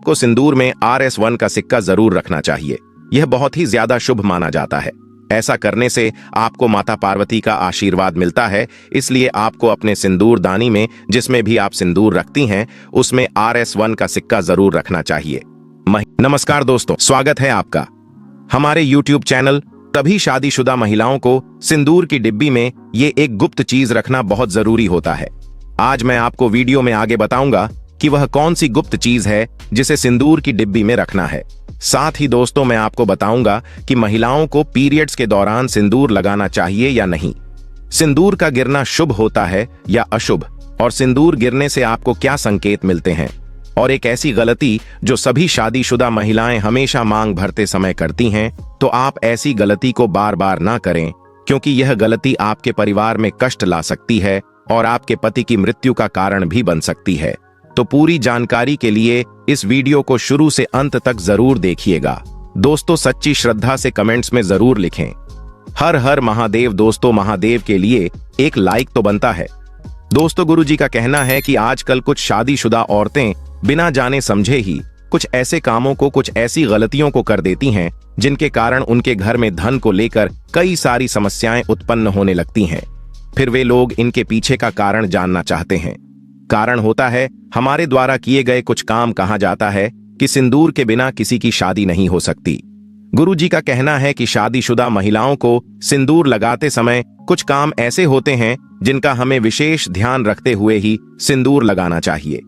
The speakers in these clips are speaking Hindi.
आपको सिंदूर में RS1 का सिक्का जरूर रखना चाहिए। यह बहुत ही ज्यादा शुभ माना जाता है। ऐसा करने से आपको माता पार्वती का आशीर्वाद मिलता है, इसलिए आपको अपने सिंदूर दानी में जिसमें भी आप सिंदूर रखती हैं उसमें RS1 का सिक्का जरूर रखना चाहिए। नमस्कार दोस्तों, स्वागत है आपका हमारे YouTube चैनल। तभी शादीशुदा महिलाओं को सिंदूर की डिब्बी में ये एक गुप्त चीज रखना बहुत जरूरी होता है। आज मैं आपको वीडियो में आगे बताऊंगा कि वह कौन सी गुप्त चीज है जिसे सिंदूर की डिब्बी में रखना है। साथ ही दोस्तों मैं आपको बताऊंगा कि महिलाओं को पीरियड्स के दौरान सिंदूर लगाना चाहिए या नहीं, सिंदूर का गिरना शुभ होता है या अशुभ, और सिंदूर गिरने से आपको क्या संकेत मिलते हैं, और एक ऐसी गलती जो सभी शादीशुदा महिलाएं हमेशा मांग भरते समय करती हैं, तो आप ऐसी गलती को बार बार ना करें, क्योंकि यह गलती आपके परिवार में कष्ट ला सकती है और आपके पति की मृत्यु का कारण भी बन सकती है। तो पूरी जानकारी के लिए इस वीडियो को शुरू से अंत तक जरूर देखिएगा। दोस्तों सच्ची श्रद्धा से कमेंट्स में जरूर लिखें हर हर महादेव। दोस्तों महादेव के लिए एक लाइक तो बनता है। दोस्तों गुरुजी का कहना है कि आजकल कुछ शादीशुदा औरतें बिना जाने समझे ही कुछ ऐसे कामों को, कुछ ऐसी गलतियों को कर देती हैं जिनके कारण उनके घर में धन को लेकर कई सारी समस्याएं उत्पन्न होने लगती हैं। फिर वे लोग इनके पीछे का कारण जानना चाहते हैं। कारण होता है हमारे द्वारा किए गए कुछ काम। कहा जाता है कि सिंदूर के बिना किसी की शादी नहीं हो सकती। गुरुजी का कहना है कि शादीशुदा महिलाओं को सिंदूर लगाते समय कुछ काम ऐसे होते हैं जिनका हमें विशेष ध्यान रखते हुए ही सिंदूर लगाना चाहिए।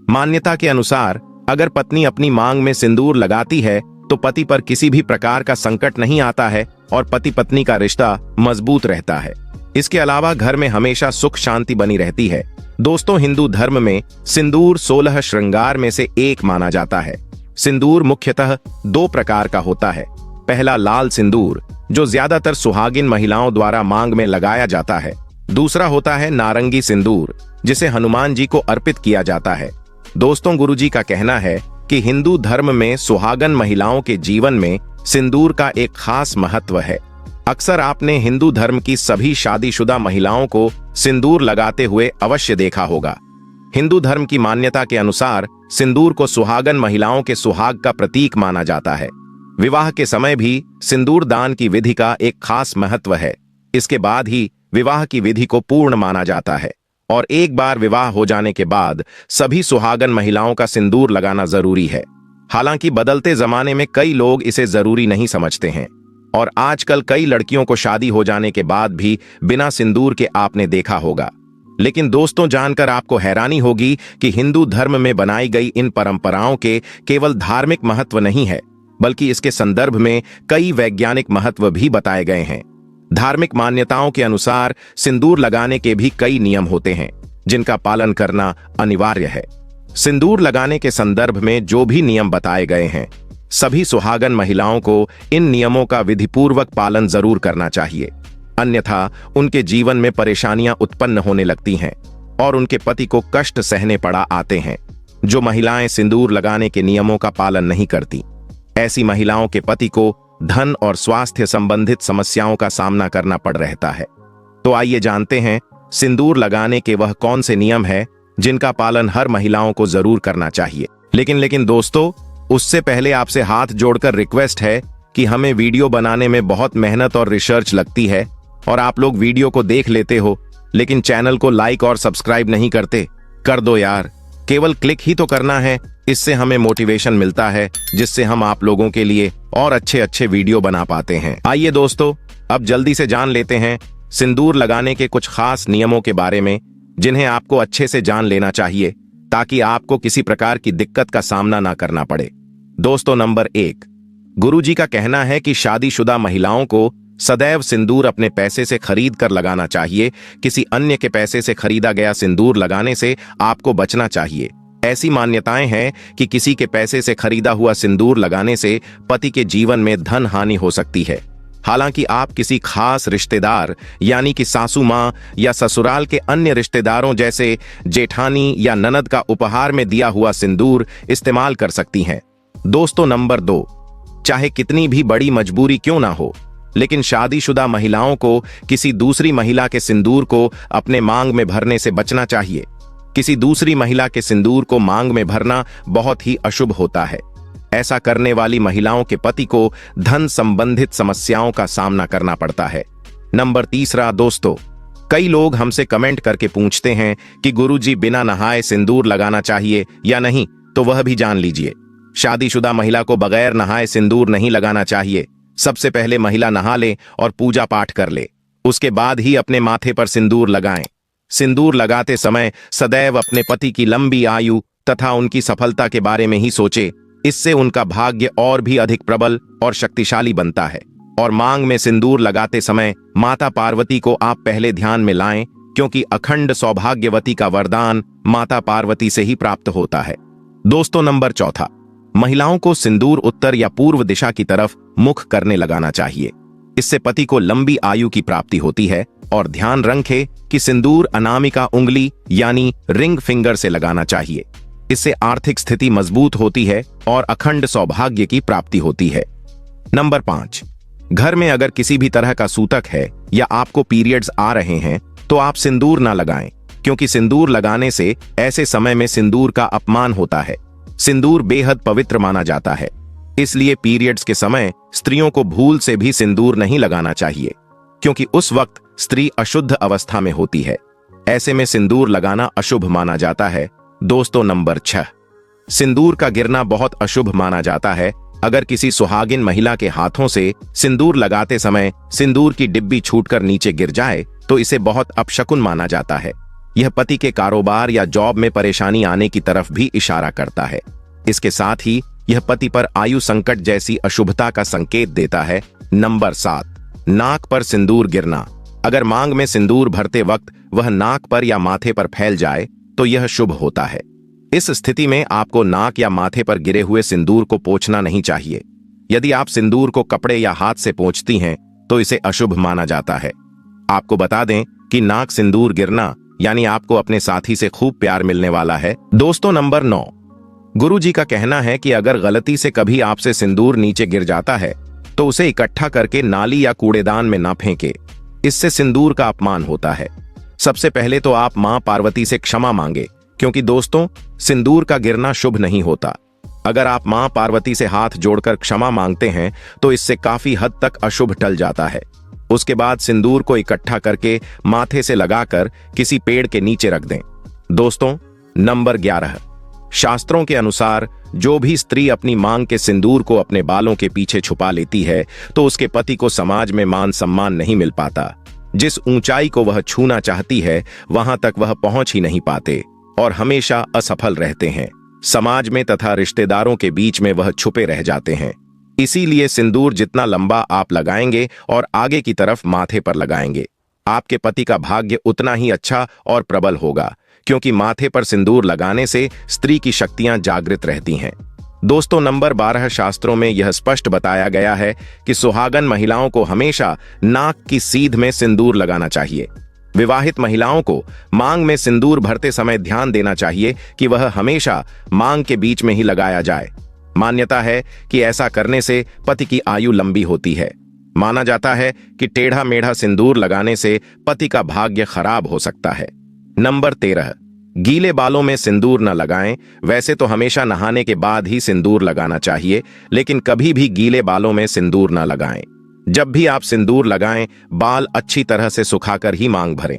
मान्यता के अनुसार अगर पत्नी अपनी मांग में सिंदूर लगाती है तो पति पर किसी भी प्रकार का संकट नहीं आता है और पति पत्नी का रिश्ता मजबूत रहता है। इसके अलावा घर में हमेशा सुख शांति बनी रहती है। दोस्तों हिंदू धर्म में सिंदूर 16 श्रृंगार में से एक माना जाता है। सिंदूर मुख्यतः दो प्रकार का होता है। पहला लाल सिंदूर, जो ज्यादातर सुहागिन महिलाओं द्वारा मांग में लगाया जाता है। दूसरा होता है नारंगी सिंदूर, जिसे हनुमान जी को अर्पित किया जाता है। दोस्तों गुरुजी का कहना है कि हिंदू धर्म में सुहागन महिलाओं के जीवन में सिंदूर का एक खास महत्व है। अक्सर आपने हिंदू धर्म की सभी शादीशुदा महिलाओं को सिंदूर लगाते हुए अवश्य देखा होगा। हिंदू धर्म की मान्यता के अनुसार सिंदूर को सुहागन महिलाओं के सुहाग का प्रतीक माना जाता है। विवाह के समय भी सिंदूर दान की विधि का एक खास महत्व है। इसके बाद ही विवाह की विधि को पूर्ण माना जाता है, और एक बार विवाह हो जाने के बाद सभी सुहागन महिलाओं का सिंदूर लगाना जरूरी है। हालांकि बदलते जमाने में कई लोग इसे जरूरी नहीं समझते हैं, और आजकल कई लड़कियों को शादी हो जाने के बाद भी बिना सिंदूर के आपने देखा होगा। लेकिन दोस्तों जानकर आपको हैरानी होगी कि हिंदू धर्म में बनाई गई इन परंपराओं के केवल धार्मिक महत्व नहीं है, बल्कि इसके संदर्भ में कई वैज्ञानिक महत्व भी बताए गए हैं। धार्मिक मान्यताओं के अनुसार सिंदूर लगाने के भी कई नियम होते हैं जिनका पालन करना अनिवार्य है। सिंदूर लगाने के संदर्भ में जो भी नियम बताए गए हैं, सभी सुहागन महिलाओं को इन नियमों का विधिपूर्वक पालन जरूर करना चाहिए, अन्यथा उनके जीवन में परेशानियां उत्पन्न होने लगती हैं और उनके पति को कष्ट सहने पड़ा आते हैं। जो महिलाएं सिंदूर लगाने के नियमों का पालन नहीं करती, ऐसी महिलाओं के पति को धन और स्वास्थ्य संबंधित समस्याओं का सामना करना पड़ रहता है। तो आइए जानते हैं सिंदूर लगाने के वह कौन से नियम है जिनका पालन हर महिलाओं को जरूर करना चाहिए। लेकिन दोस्तों उससे पहले आपसे हाथ जोड़कर रिक्वेस्ट है कि हमें वीडियो बनाने में बहुत मेहनत और रिसर्च लगती है, और आप लोग वीडियो को देख लेते हो लेकिन चैनल को लाइक और सब्सक्राइब नहीं करते। कर दो यार, केवल क्लिक ही तो करना है। इससे हमें मोटिवेशन मिलता है, जिससे हम आप लोगों के लिए और अच्छे वीडियो बना पाते हैं। आइए दोस्तों अब जल्दी से जान लेते हैं सिंदूर लगाने के कुछ खास नियमों के बारे में, जिन्हें आपको अच्छे से जान लेना चाहिए ताकि आपको किसी प्रकार की दिक्कत का सामना ना करना पड़े। दोस्तों नंबर 1, गुरुजी का कहना है कि शादीशुदा महिलाओं को सदैव सिंदूर अपने पैसे से खरीद कर लगाना चाहिए। किसी अन्य के पैसे से खरीदा गया सिंदूर लगाने से आपको बचना चाहिए। ऐसी मान्यताएं हैं कि किसी के पैसे से खरीदा हुआ सिंदूर लगाने से पति के जीवन में धन हानि हो सकती है। हालांकि आप किसी खास रिश्तेदार यानी कि सासू माँ या ससुराल के अन्य रिश्तेदारों जैसे जेठानी या ननद का उपहार में दिया हुआ सिंदूर इस्तेमाल कर सकती हैं। दोस्तों नंबर 2, चाहे कितनी भी बड़ी मजबूरी क्यों ना हो, लेकिन शादीशुदा महिलाओं को किसी दूसरी महिला के सिंदूर को अपने मांग में भरने से बचना चाहिए। किसी दूसरी महिला के सिंदूर को मांग में भरना बहुत ही अशुभ होता है। ऐसा करने वाली महिलाओं के पति को धन संबंधित समस्याओं का सामना करना पड़ता है। नंबर 3 दोस्तों, कई लोग हमसे कमेंट करके पूछते हैं कि गुरुजी बिना नहाए सिंदूर लगाना चाहिए या नहीं, तो वह भी जान लीजिए। शादीशुदा महिला को बगैर नहाए सिंदूर नहीं लगाना चाहिए। सबसे पहले महिला नहा ले और पूजा पाठ कर ले, उसके बाद ही अपने माथे पर सिंदूर लगाएं। सिंदूर लगाते समय सदैव अपने पति की लंबी आयु तथा उनकी सफलता के बारे में ही सोचे। इससे उनका भाग्य और भी अधिक प्रबल और शक्तिशाली बनता है। और मांग में सिंदूर लगाते समय माता पार्वती को आप पहले ध्यान में लाएं, क्योंकि अखंड सौभाग्यवती का वरदान माता पार्वती से ही प्राप्त होता है। दोस्तों, नंबर 4, महिलाओं को सिंदूर उत्तर या पूर्व दिशा की तरफ मुख करने लगाना चाहिए। इससे पति को लंबी आयु की प्राप्ति होती है। और ध्यान रखें कि सिंदूर अनामिका उंगली यानी रिंग फिंगर से लगाना चाहिए। इससे आर्थिक स्थिति मजबूत होती है और अखंड सौभाग्य की प्राप्ति होती है। नंबर 5, घर में अगर किसी भी तरह का सूतक है या आपको पीरियड्स आ रहे हैं तो आप सिंदूर ना लगाएं, क्योंकि सिंदूर लगाने से ऐसे समय में सिंदूर का अपमान होता है। सिंदूर बेहद पवित्र माना जाता है, इसलिए पीरियड्स के समय स्त्रियों को भूल से भी सिंदूर नहीं लगाना चाहिए, क्योंकि उस वक्त स्त्री अशुद्ध अवस्था में होती है। ऐसे में सिंदूर लगाना अशुभ माना जाता है। दोस्तों, नंबर 6, सिंदूर का गिरना बहुत अशुभ माना जाता है। अगर किसी सुहागिन महिला के हाथों से सिंदूर लगाते समय सिंदूर की डिब्बी छूटकर नीचे गिर जाए तो इसे बहुत अपशकुन माना जाता है। यह पति के कारोबार या जॉब में परेशानी आने की तरफ भी इशारा करता है। इसके साथ ही यह पति पर आयु संकट जैसी अशुभता का संकेत देता है। नंबर 7, नाक पर सिंदूर गिरना। अगर मांग में सिंदूर भरते वक्त वह नाक पर या माथे पर फैल जाए तो यह शुभ होता है। इस स्थिति में आपको नाक या माथे पर गिरे हुए सिंदूर को पोंछना नहीं चाहिए। यदि आप सिंदूर को कपड़े या हाथ से पोंछती हैं तो इसे अशुभ माना जाता है। आपको बता दें कि नाक सिंदूर गिरना यानी आपको अपने साथी से खूब प्यार मिलने वाला है। दोस्तों, नंबर 9, गुरुजी का कहना है कि अगर गलती से कभी आपसे सिंदूर नीचे गिर जाता है तो उसे इकट्ठा करके नाली या कूड़ेदान में ना फेंके। इससे सिंदूर का अपमान होता है। सबसे पहले तो आप मां पार्वती से क्षमा मांगे, क्योंकि दोस्तों, सिंदूर का गिरना शुभ नहीं होता। अगर आप मां पार्वती से हाथ जोड़कर क्षमा मांगते हैं तो इससे काफी हद तक अशुभ टल जाता है। उसके बाद सिंदूर को इकट्ठा करके माथे से लगाकर किसी पेड़ के नीचे रख दें। दोस्तों, नंबर 11, शास्त्रों के अनुसार जो भी स्त्री अपनी मांग के सिंदूर को अपने बालों के पीछे छुपा लेती है तो उसके पति को समाज में मान सम्मान नहीं मिल पाता। जिस ऊंचाई को वह छूना चाहती है वहां तक वह पहुंच ही नहीं पाते और हमेशा असफल रहते हैं। समाज में तथा रिश्तेदारों के बीच में वह छुपे रह जाते हैं। इसीलिए सिंदूर जितना लंबा आप लगाएंगे और आगे की तरफ माथे पर लगाएंगे, आपके पति का भाग्य उतना ही अच्छा और प्रबल होगा, क्योंकि माथे पर सिंदूर लगाने से स्त्री की शक्तियां जागृत रहती हैं। दोस्तों, नंबर 12, शास्त्रों में यह स्पष्ट बताया गया है कि सुहागन महिलाओं को हमेशा नाक की सीध में सिंदूर लगाना चाहिए। विवाहित महिलाओं को मांग में सिंदूर भरते समय ध्यान देना चाहिए कि वह हमेशा मांग के बीच में ही लगाया जाए। मान्यता है कि ऐसा करने से पति की आयु लंबी होती है। माना जाता है कि टेढ़ा मेढ़ा सिंदूर लगाने से पति का भाग्य खराब हो सकता है। नंबर 13, गीले बालों में सिंदूर न लगाएं। वैसे तो हमेशा नहाने के बाद ही सिंदूर लगाना चाहिए, लेकिन कभी भी गीले बालों में सिंदूर न लगाएं। जब भी आप सिंदूर लगाएं, बाल अच्छी तरह से सुखाकर ही मांग भरें।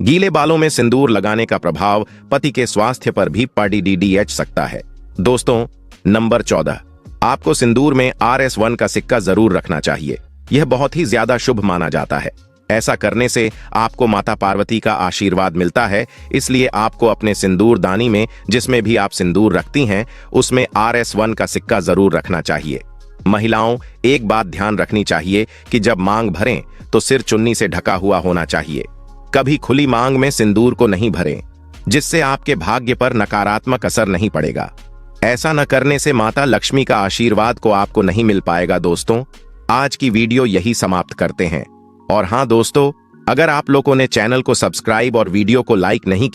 गीले बालों में सिंदूर लगाने का प्रभाव पति के स्वास्थ्य पर भी पड़ सकता है। दोस्तों, नंबर 14, आपको सिंदूर में RS1 का सिक्का जरूर रखना चाहिए। यह बहुत ही ज्यादा शुभ माना जाता है। ऐसा करने से आपको माता पार्वती का आशीर्वाद मिलता है। इसलिए आपको अपने सिंदूर दानी में जिसमें भी आप सिंदूर रखती हैं उसमें RS1 का सिक्का जरूर रखना चाहिए। महिलाओं, एक बात ध्यान रखनी चाहिए कि जब मांग भरें तो सिर चुन्नी से ढका हुआ होना चाहिए। कभी खुली मांग में सिंदूर को नहीं भरें, जिससे आपके भाग्य पर नकारात्मक असर नहीं पड़ेगा। ऐसा न करने से माता लक्ष्मी का आशीर्वाद को आपको नहीं मिल पाएगा। दोस्तों, आज की वीडियो यही समाप्त करते हैं। और हाँ दोस्तों, अगर आप लोगों ने चैनल को सब्सक्राइब और वीडियो को लाइक नहीं किया